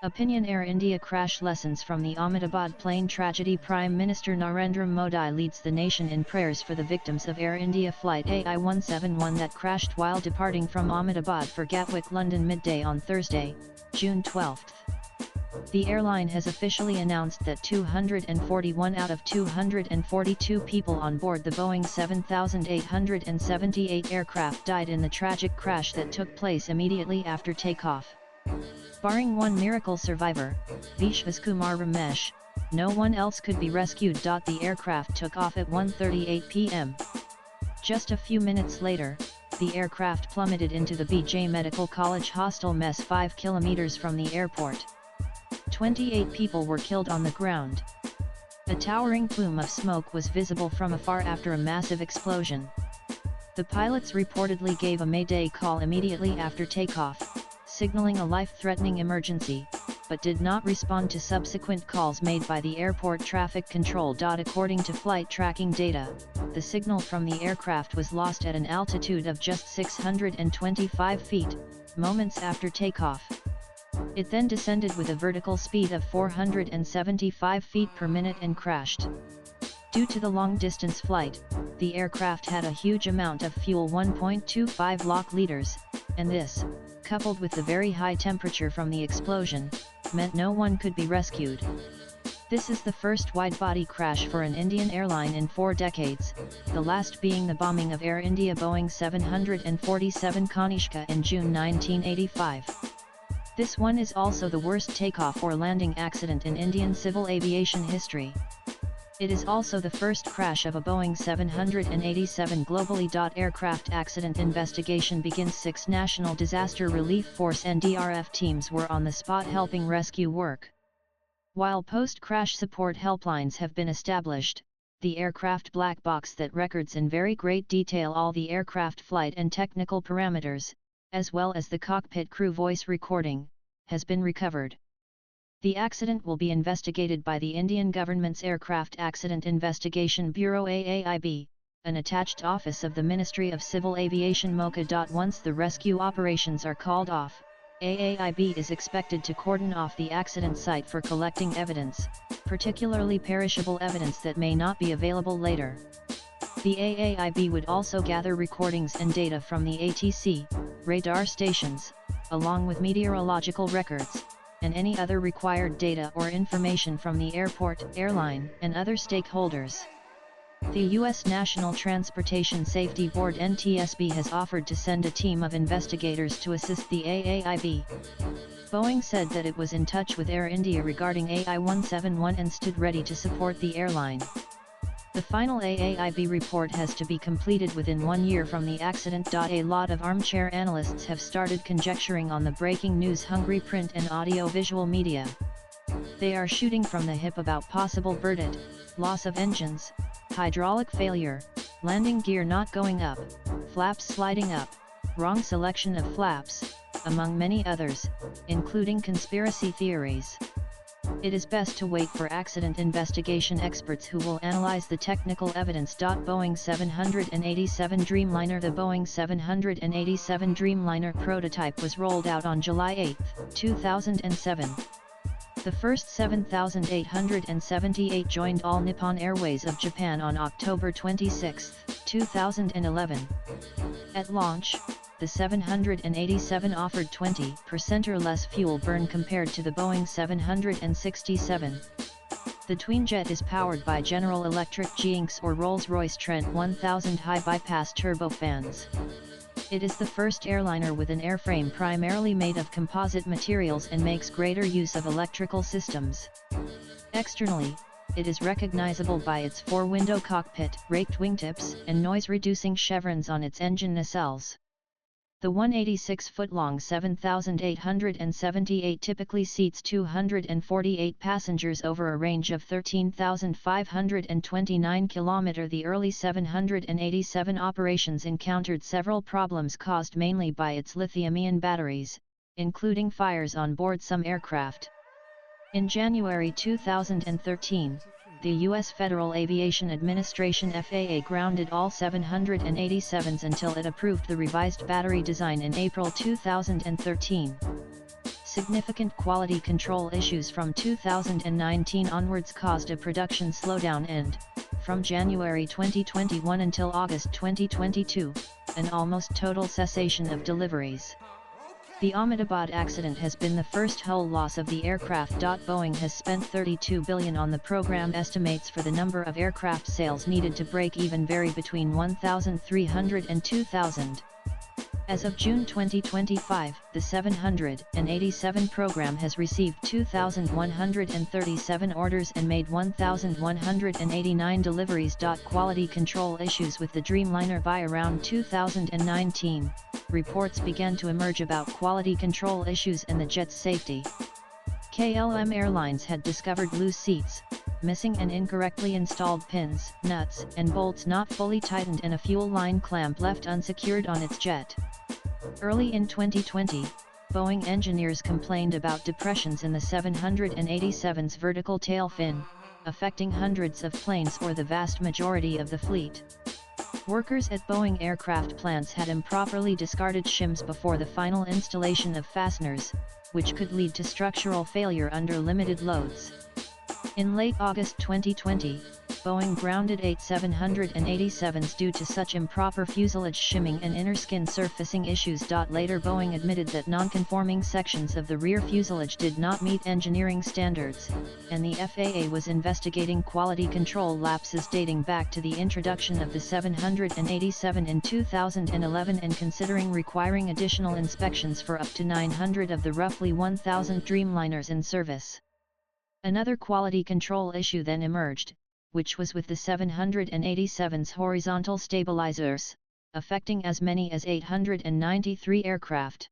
Opinion: Air India crash lessons from the Ahmedabad plane tragedy. Prime Minister Narendra Modi leads the nation in prayers for the victims of Air India flight AI-171 that crashed while departing from Ahmedabad for Gatwick, London midday on Thursday, June 12. The airline has officially announced that 241 out of 242 people on board the Boeing 7878 aircraft died in the tragic crash that took place immediately after takeoff. Barring one miracle survivor, Vishwaskumar Ramesh, no one else could be rescued. The aircraft took off at 1:38 p.m. Just a few minutes later, the aircraft plummeted into the BJ Medical College hostel mess 5 kilometers from the airport. 28 people were killed on the ground. A towering plume of smoke was visible from afar after a massive explosion. The pilots reportedly gave a mayday call immediately after takeoff, signaling a life-threatening emergency, but did not respond to subsequent calls made by the airport traffic control. According to flight tracking data, the signal from the aircraft was lost at an altitude of just 625 feet, moments after takeoff. It then descended with a vertical speed of 475 feet per minute and crashed. Due to the long-distance flight, the aircraft had a huge amount of fuel, 1.25 lakh liters, and this, coupled with the very high temperature from the explosion, meant no one could be rescued. This is the first wide-body crash for an Indian airline in 4 decades, the last being the bombing of Air India Boeing 747 Kanishka in June 1985. This one is also the worst takeoff or landing accident in Indian civil aviation history. It is also the first crash of a Boeing 787 globally. Aircraft accident investigation begins. 6 National Disaster Relief Force (NDRF) teams were on the spot helping rescue work. While post-crash support helplines have been established, the aircraft black box that records in very great detail all the aircraft flight and technical parameters, as well as the cockpit crew voice recording, has been recovered. The accident will be investigated by the Indian government's Aircraft Accident Investigation Bureau (AAIB), an attached office of the Ministry of Civil Aviation (MOCA). Once the rescue operations are called off, AAIB is expected to cordon off the accident site for collecting evidence, particularly perishable evidence that may not be available later. The AAIB would also gather recordings and data from the ATC, radar stations, along with meteorological records, and any other required data or information from the airport, airline, and other stakeholders. The U.S. National Transportation Safety Board (NTSB) has offered to send a team of investigators to assist the AAIB. Boeing said that it was in touch with Air India regarding AI-171 and stood ready to support the airline. The final AAIB report has to be completed within 1 year from the accident. A lot of armchair analysts have started conjecturing on the breaking news-hungry print and audio-visual media. They are shooting from the hip about possible burden, loss of engines, hydraulic failure, landing gear not going up, flaps sliding up, wrong selection of flaps, among many others, including conspiracy theories. It is best to wait for accident investigation experts who will analyze the technical evidence. Boeing 787 Dreamliner. The Boeing 787 Dreamliner prototype was rolled out on July 8, 2007. The first 7878 joined All Nippon Airways of Japan on October 26, 2011. At launch, the 787 offered 20% or less fuel burn compared to the Boeing 767. The twinjet is powered by General Electric GE or Rolls-Royce Trent 1000 high bypass turbofans. It is the first airliner with an airframe primarily made of composite materials and makes greater use of electrical systems. Externally, it is recognizable by its 4-window cockpit, raked wingtips, and noise-reducing chevrons on its engine nacelles. The 186-foot-long 7878 typically seats 248 passengers over a range of 13,529 km. The early 787 operations encountered several problems caused mainly by its lithium-ion batteries, including fires on board some aircraft. In January 2013, the U.S. Federal Aviation Administration (FAA) grounded all 787s until it approved the revised battery design in April 2013. significant quality control issues from 2019 onwards caused a production slowdown and, from January 2021 until August 2022, an almost total cessation of deliveries. The Ahmedabad accident has been the first whole loss of the aircraft. Boeing has spent $32 billion on the program. Estimates for the number of aircraft sales needed to break even vary between 1,300 and 2,000. As of June 2025, the 787 program has received 2,137 orders and made 1,189 deliveries. Quality control issues with the Dreamliner. By around 2019, reports began to emerge about quality control issues and the jet's safety. KLM Airlines had discovered loose seats, missing and incorrectly installed pins, nuts, and bolts not fully tightened, and a fuel line clamp left unsecured on its jet. Early in 2020, Boeing engineers complained about depressions in the 787's vertical tail fin, affecting hundreds of planes or the vast majority of the fleet. Workers at Boeing aircraft plants had improperly discarded shims before the final installation of fasteners, which could lead to structural failure under limited loads. In late August 2020, Boeing grounded 8 787s due to such improper fuselage shimming and inner skin surfacing issues. Later, Boeing admitted that non-conforming sections of the rear fuselage did not meet engineering standards, and the FAA was investigating quality control lapses dating back to the introduction of the 787 in 2011 and considering requiring additional inspections for up to 900 of the roughly 1,000 Dreamliners in service. Another quality control issue then emerged, which was with the 787's horizontal stabilizers, affecting as many as 893 aircraft.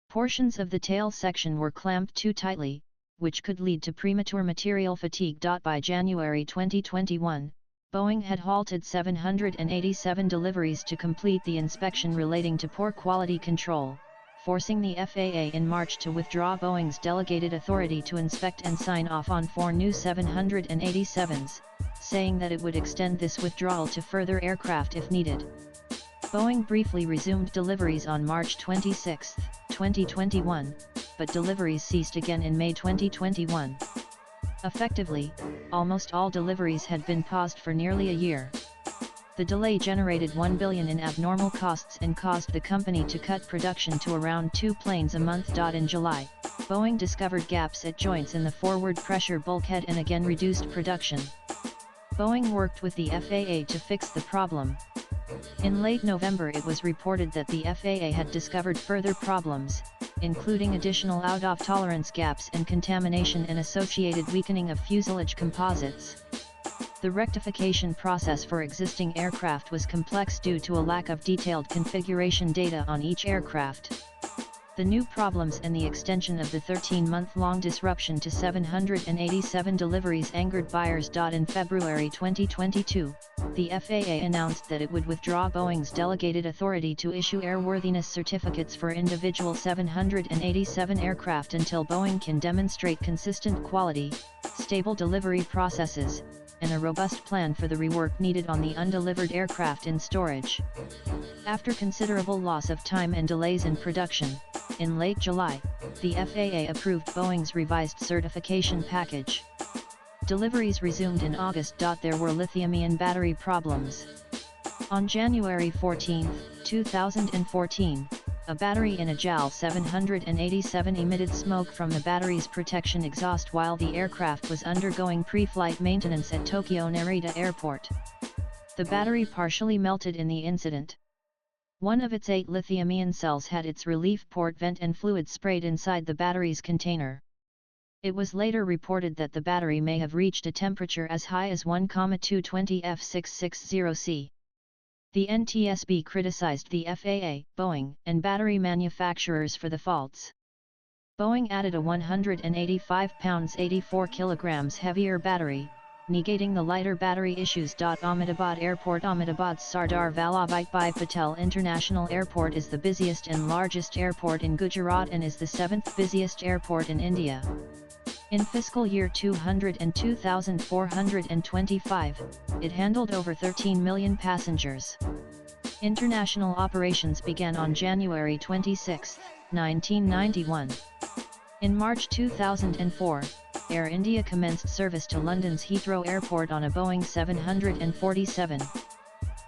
Portions of the tail section were clamped too tightly, which could lead to premature material fatigue. By January 2021, Boeing had halted 787 deliveries to complete the inspection relating to poor quality control, forcing the FAA in March to withdraw Boeing's delegated authority to inspect and sign off on 4 new 787s, saying that it would extend this withdrawal to further aircraft if needed. Boeing briefly resumed deliveries on March 26, 2021, but deliveries ceased again in May 2021. Effectively, almost all deliveries had been paused for nearly a year. The delay generated $1 billion in abnormal costs and caused the company to cut production to around 2 planes a month. In July, Boeing discovered gaps at joints in the forward pressure bulkhead and again reduced production. Boeing worked with the FAA to fix the problem. In late November, it was reported that the FAA had discovered further problems, including additional out-of tolerance gaps and contamination and associated weakening of fuselage composites. The rectification process for existing aircraft was complex due to a lack of detailed configuration data on each aircraft. The new problems and the extension of the 13-month-long disruption to 787 deliveries angered buyers. In February 2022, the FAA announced that it would withdraw Boeing's delegated authority to issue airworthiness certificates for individual 787 aircraft until Boeing can demonstrate consistent quality, stable delivery processes, and a robust plan for the rework needed on the undelivered aircraft in storage. After considerable loss of time and delays in production, in late July, the FAA approved Boeing's revised certification package. Deliveries resumed in August. There were lithium-ion battery problems. On January 14, 2014, a battery in a JAL 787 emitted smoke from the battery's protection exhaust while the aircraft was undergoing pre-flight maintenance at Tokyo Narita Airport. The battery partially melted in the incident. One of its 8 lithium-ion cells had its relief port vent and fluid sprayed inside the battery's container. It was later reported that the battery may have reached a temperature as high as 1,220 F660C. The NTSB criticized the FAA, Boeing, and battery manufacturers for the faults. Boeing added a 185 pounds 84 kilograms heavier battery, negating the lighter battery issues. Ahmedabad Airport. Ahmedabad's Sardar Vallabhbhai Patel International Airport is the busiest and largest airport in Gujarat and is the 7th busiest airport in India. In fiscal year 2002-425, it handled over 13 million passengers. International operations began on January 26, 1991. In March 2004, Air India commenced service to London's Heathrow Airport on a Boeing 747.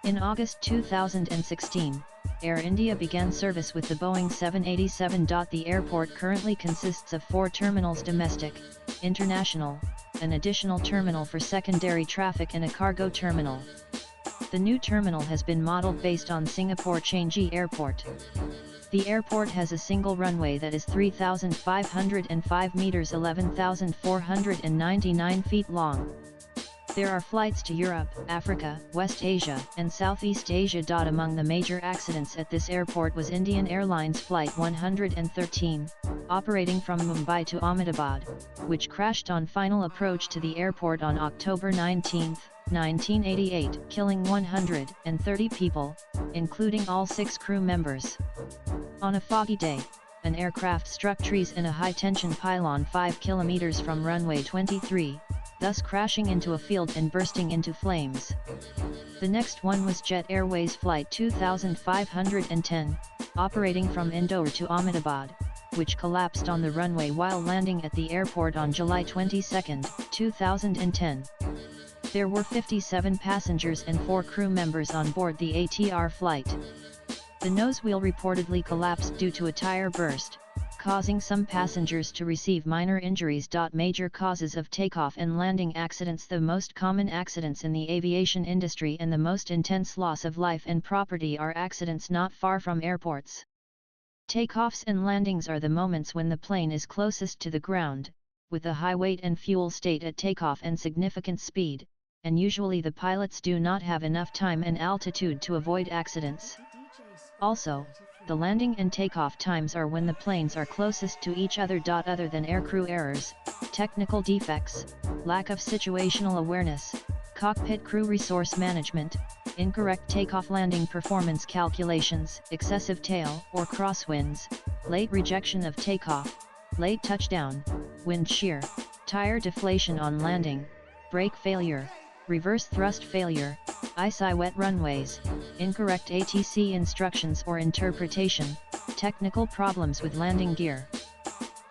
In August 2016, Air India began service with the Boeing 787. The airport currently consists of 4 terminals: domestic, international, an additional terminal for secondary traffic and a cargo terminal. The new terminal has been modeled based on Singapore Changi Airport. The airport has a single runway that is 3,505 meters, 11,499 feet long. There are flights to Europe, Africa, West Asia, and Southeast Asia. Among the major accidents at this airport was Indian Airlines Flight 113, operating from Mumbai to Ahmedabad, which crashed on final approach to the airport on October 19, 1988, killing 130 people, including all 6 crew members. On a foggy day, an aircraft struck trees in a high-tension pylon 5 kilometers from runway 23, thus crashing into a field and bursting into flames. The next one was Jet Airways Flight 2510, operating from Indore to Ahmedabad, which collapsed on the runway while landing at the airport on July 22, 2010. There were 57 passengers and 4 crew members on board the ATR flight. The nose wheel reportedly collapsed due to a tire burst, causing some passengers to receive minor injuries. Major causes of takeoff and landing accidents: the most common accidents in the aviation industry and the most intense loss of life and property are accidents not far from airports. Takeoffs and landings are the moments when the plane is closest to the ground, with a high weight and fuel state at takeoff and significant speed, and usually the pilots do not have enough time and altitude to avoid accidents. Also, the landing and takeoff times are when the planes are closest to each other. Other than aircrew errors, technical defects, lack of situational awareness, cockpit crew resource management, incorrect takeoff landing performance calculations, excessive tail or crosswinds, late rejection of takeoff, late touchdown, wind shear, tire deflation on landing, brake failure, reverse thrust failure, icy wet runways, incorrect ATC instructions or interpretation, technical problems with landing gear,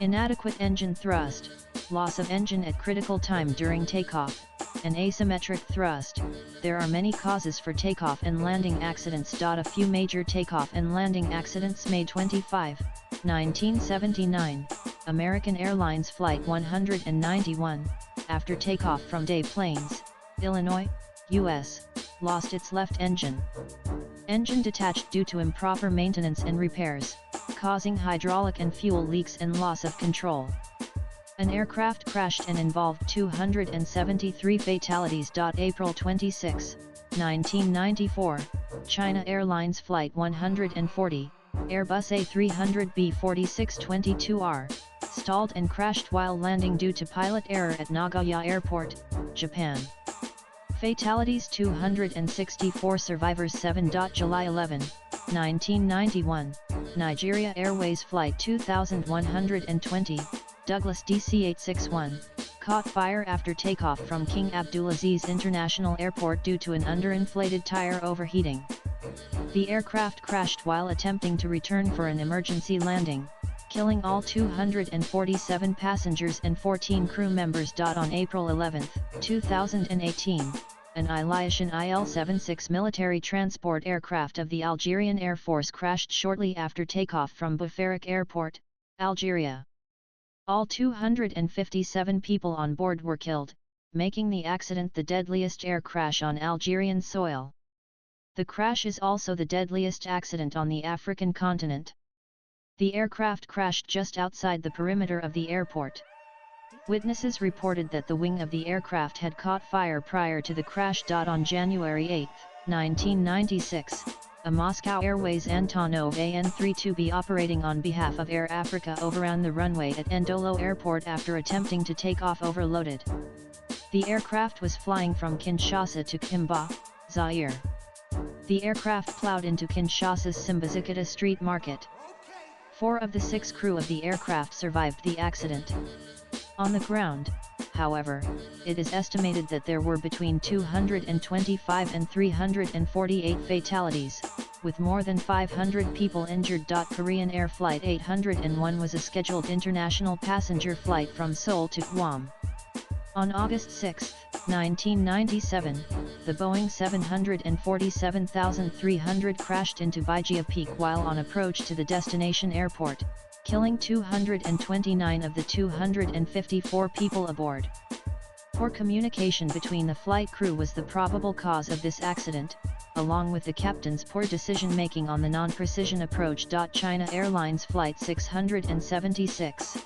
inadequate engine thrust, loss of engine at critical time during takeoff, and asymmetric thrust. There are many causes for takeoff and landing accidents. A few major takeoff and landing accidents: May 25, 1979, American Airlines Flight 191, after takeoff from Des Plaines, Illinois, U.S., lost its left engine. Engine detached due to improper maintenance and repairs, causing hydraulic and fuel leaks and loss of control. An aircraft crashed and involved 273 fatalities. April 26, 1994, China Airlines Flight 140, Airbus A300B 4622R, stalled and crashed while landing due to pilot error at Nagoya Airport, Japan. Fatalities: 264 survivors. 7. July 11, 1991, Nigeria Airways Flight 2120, Douglas DC-861, caught fire after takeoff from King Abdulaziz International Airport due to an underinflated tire overheating. The aircraft crashed while attempting to return for an emergency landing, killing all 247 passengers and 14 crew members. On April 11, 2018, an Ilyushin IL-76 military transport aircraft of the Algerian Air Force crashed shortly after takeoff from Boufarik Airport, Algeria. All 257 people on board were killed, making the accident the deadliest air crash on Algerian soil. The crash is also the deadliest accident on the African continent. The aircraft crashed just outside the perimeter of the airport. Witnesses reported that the wing of the aircraft had caught fire prior to the crash. On January 8, 1996, a Moscow Airways Antonov AN-32B operating on behalf of Air Africa overran the runway at Ndolo Airport after attempting to take off overloaded. The aircraft was flying from Kinshasa to Kimba, Zaire. The aircraft plowed into Kinshasa's Simbazikata Street Market. 4 of the 6 crew of the aircraft survived the accident. On the ground, however, it is estimated that there were between 225 and 348 fatalities, with more than 500 people injured. Korean Air Flight 801 was a scheduled international passenger flight from Seoul to Guam. On August 6, 1997, the Boeing 747-300 crashed into Bijia Peak while on approach to the destination airport, killing 229 of the 254 people aboard. Poor communication between the flight crew was the probable cause of this accident, along with the captain's poor decision-making on the non-precision approach. China Airlines Flight 676.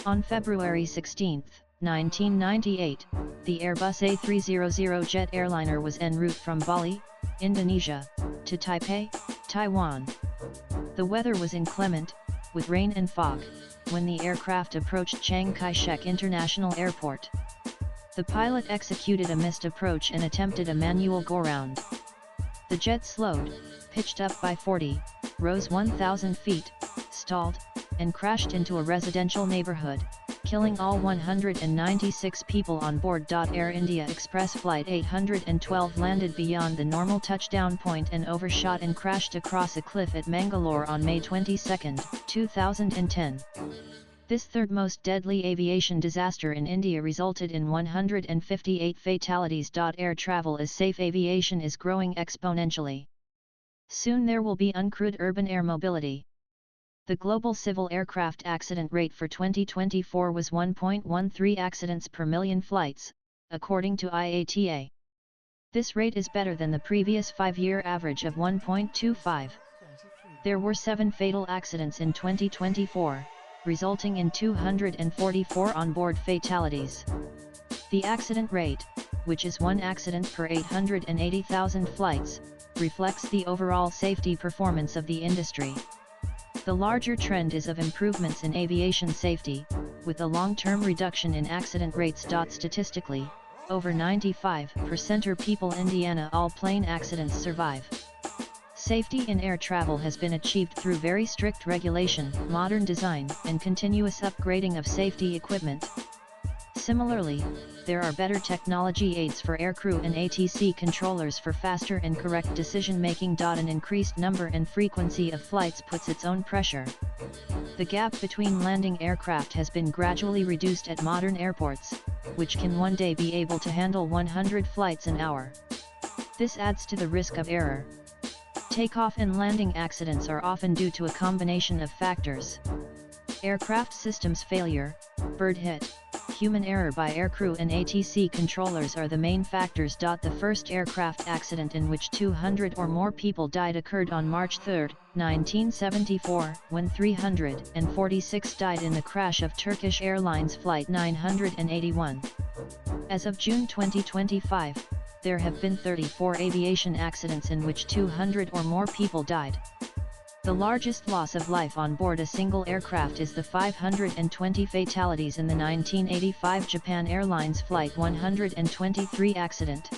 On February 16, 1998, the Airbus A300 jet airliner was en route from Bali, Indonesia, to Taipei, Taiwan. The weather was inclement, with rain and fog, when the aircraft approached Chiang Kai-shek International Airport. The pilot executed a missed approach and attempted a manual go-round. The jet slowed, pitched up by 40, rose 1,000 feet, stalled, and crashed into a residential neighborhood, killing all 196 people on board. Air India Express Flight 812 landed beyond the normal touchdown point and overshot and crashed across a cliff at Mangalore on May 22, 2010. This third most deadly aviation disaster in India resulted in 158 fatalities. Air travel is safe. Aviation is growing exponentially. Soon there will be uncrewed urban air mobility. The global civil aircraft accident rate for 2024 was 1.13 accidents per million flights, according to IATA. This rate is better than the previous 5-year average of 1.25. There were 7 fatal accidents in 2024, resulting in 244 onboard fatalities. The accident rate, which is 1 accident per 880,000 flights, reflects the overall safety performance of the industry. The larger trend is of improvements in aviation safety, with a long-term reduction in accident rates. Statistically, over 95% of people in Indiana all plane accidents survive. Safety in air travel has been achieved through very strict regulation, modern design, and continuous upgrading of safety equipment. Similarly, there are better technology aids for aircrew and ATC controllers for faster and correct decision-making. An increased number and frequency of flights puts its own pressure. The gap between landing aircraft has been gradually reduced at modern airports, which can one day be able to handle 100 flights an hour. This adds to the risk of error. Takeoff and landing accidents are often due to a combination of factors. Aircraft systems failure, bird hit, human error by aircrew and ATC controllers are the main factors. The first aircraft accident in which 200 or more people died occurred on March 3, 1974, when 346 died in the crash of Turkish Airlines Flight 981. As of June 2025, there have been 34 aviation accidents in which 200 or more people died. The largest loss of life on board a single aircraft is the 520 fatalities in the 1985 Japan Airlines Flight 123 accident.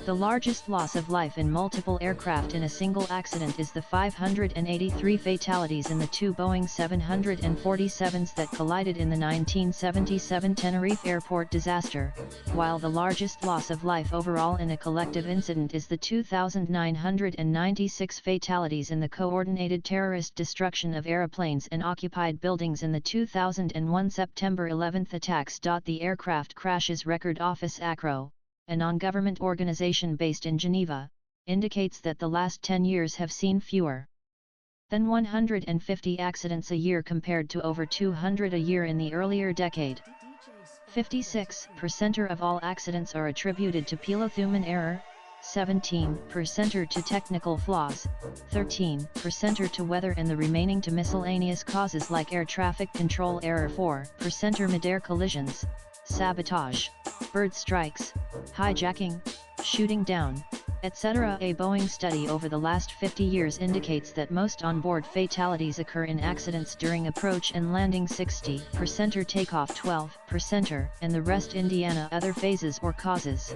The largest loss of life in multiple aircraft in a single accident is the 583 fatalities in the 2 Boeing 747s that collided in the 1977 Tenerife Airport disaster, while the largest loss of life overall in a collective incident is the 2,996 fatalities in the coordinated terrorist destruction of aeroplanes and occupied buildings in the 2001 September 11 attacks. The aircraft crashes record office ACRO, a non-government organization based in Geneva, indicates that the last 10 years have seen fewer than 150 accidents a year compared to over 200 a year in the earlier decade. 56% of all accidents are attributed to pilohuman error, 17% to technical flaws, 13% to weather, and the remaining to miscellaneous causes like air traffic control error. 4% mid-air collisions, sabotage, bird strikes, hijacking, shooting down, etc. A Boeing study over the last 50 years indicates that most onboard fatalities occur in accidents during approach and landing, 60% or takeoff, 12% and the rest Indiana other phases or causes.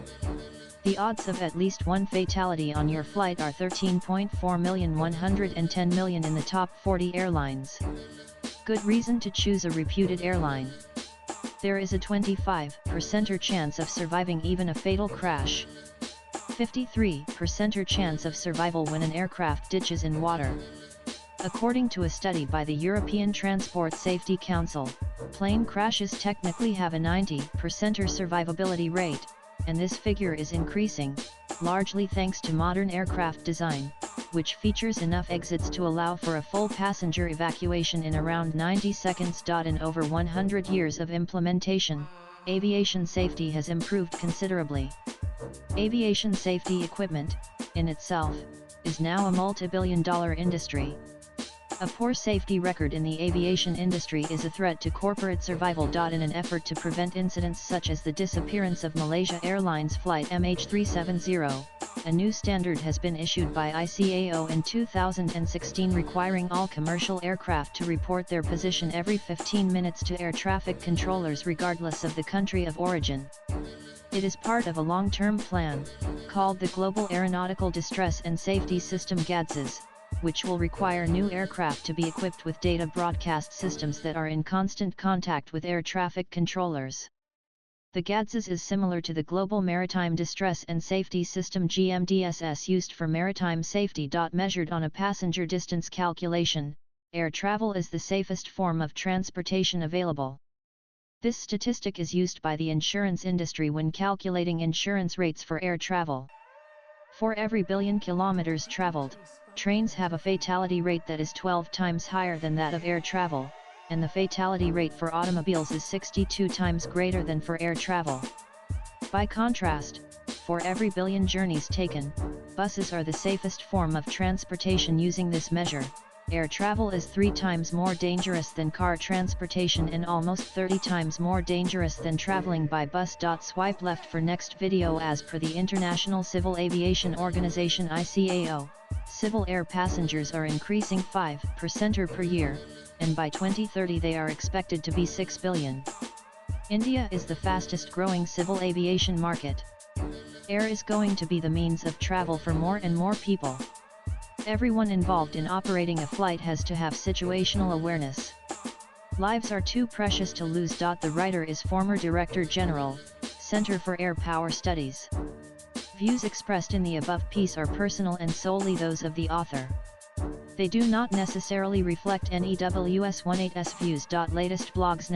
The odds of at least one fatality on your flight are 13.4 million 110 million in the top 40 airlines. Good reason to choose a reputed airline. There is a 25% chance of surviving even a fatal crash. 53% chance of survival when an aircraft ditches in water. According to a study by the European Transport Safety Council, plane crashes technically have a 90% survivability rate, and this figure is increasing, largely thanks to modern aircraft design, which features enough exits to allow for a full passenger evacuation in around 90 seconds. In over 100 years of implementation, aviation safety has improved considerably. Aviation safety equipment, in itself, is now a multi-billion-dollar industry. A poor safety record in the aviation industry is a threat to corporate survival. In an effort to prevent incidents such as the disappearance of Malaysia Airlines flight MH370, a new standard has been issued by ICAO in 2016 requiring all commercial aircraft to report their position every 15 minutes to air traffic controllers regardless of the country of origin. It is part of a long-term plan, called the Global Aeronautical Distress and Safety System GADSIS, which will require new aircraft to be equipped with data broadcast systems that are in constant contact with air traffic controllers. The GADSIS is similar to the Global Maritime Distress and Safety System GMDSS used for maritime safety. Measured on a passenger distance calculation, air travel is the safest form of transportation available. This statistic is used by the insurance industry when calculating insurance rates for air travel. For every billion kilometers traveled, trains have a fatality rate that is 12 times higher than that of air travel, and the fatality rate for automobiles is 62 times greater than for air travel. By contrast, for every billion journeys taken, buses are the safest form of transportation. Using this measure, air travel is 3 times more dangerous than car transportation and almost 30 times more dangerous than traveling by bus. Swipe left for next video. As per the International Civil Aviation Organization ICAO, civil air passengers are increasing 5% per year, and by 2030 they are expected to be 6 billion. India is the fastest growing civil aviation market. Air is going to be the means of travel for more and more people. Everyone involved in operating a flight has to have situational awareness. Lives are too precious to lose. The writer is former Director General, Center for Air Power Studies. Views expressed in the above piece are personal and solely those of the author. They do not necessarily reflect NEWS18's views. Latest blogs